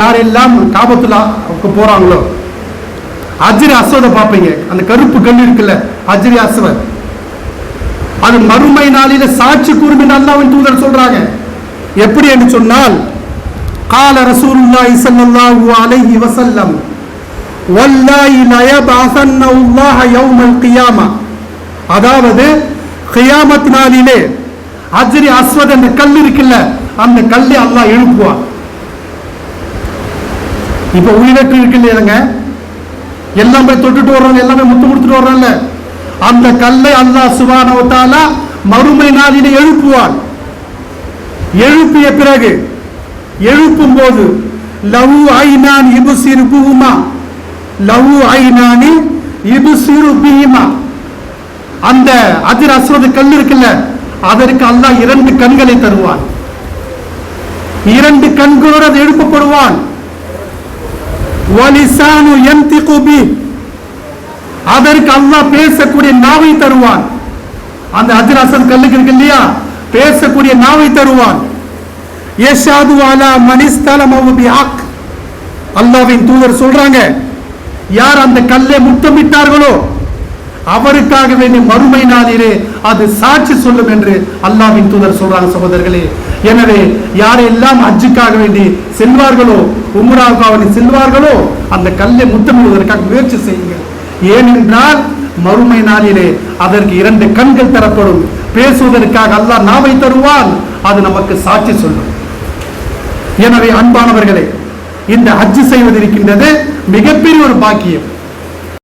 யாரெல்லாம் காபத்துல்லாவுக்கு போறாங்களோ அஜ்ரி அஸ்வத பார்ப்பீங்க. அந்த கருப்பு கல் இருக்குல்ல, அஜ்ரி அஸ்வத், அது மறுமை நாளில சாட்சி கூறும் என்று அல்லாஹ்வின் தூதர் சொல்றாங்க. எப்படி என்று சொன்னால், قال رسول الله صلى الله عليه وسلم والله لا يبعثن الله يوم القيامه. அதாவது கியாமத் நாளிலே அஜ்ரி அஸ்வத் என்ற கல் இருக்குல்ல, அந்த கல்லை அல்லாஹ் எழுப்புவான். இப்ப உயிரற்று இருக்கு இல்லையாங்க, எல்லாம் போய் தொட்டுட்டு வர்றாங்க, எல்லாமே முத்து முடித்துட்டு வர்றாங்கல்ல, அந்த கல்லை அல்லாஹ் சுப்ஹானஹு வ தஆலா மறுமை நாளிலே எழுப்புவான். எழுப்பிய பிறகு, எழுப்பும் போது லஹு ஐனான் யுப்சிரு பிஹிமா, லஹு ஐனானி யுப்சிரு பிஹிமா, அந்த அஜ்ர் அஸ்வத் கல் இருக்குல்ல, அதற்கு அல்லாஹ் 2 கண்களை தருவான். 2 கண்களோடு அது எழுப்பப்படுவான். வலிசானு யன்திகு பி, அதற்கு அல்லாஹ் பேசக்கூடிய நாவை தருவான். அந்த அஜ்ர் அஸ்வத் கல்லுக்கு இருக்கு இல்லையா, பேசக்கூடிய நாவை தருவான். யஷாது அலா மனிஸ்தலமு பிஹக், அல்லாஹ்வின் தூதர் சொல்றாங்க, யார் அந்த கல்லை முத்தமிட்டார்களோ அவருக்காக வேண்டிய மறுமை நாளிலே அது சாட்சி சொல்லும் என்று அல்லாஹ்வின் தூதர் சொல்றாங்க. சகோதரர்களே, எனவே யாரெல்லாம் ஹஜ்ஜுக்காக வேண்டி செல்வார்களோ, உம்ராவுக்காக வேண்டி செல்வார்களோ, அந்த கல்லை முத்தமிடுவதற்காக முயற்சி செய்யுங்கள். ஏனென்றால் மறுமை நாளிலே அதற்கு 2 கண்கள் தரப்படும். பேசுவதற்காக அல்லாஹ் நாவை தருவான், அது நமக்கு சாட்சி சொல்லும். எனவே அன்பானவர்களே, இந்த ஹஜ் செய்வது இருக்கின்றது மிகப்பெரிய ஒரு பாக்கியம்.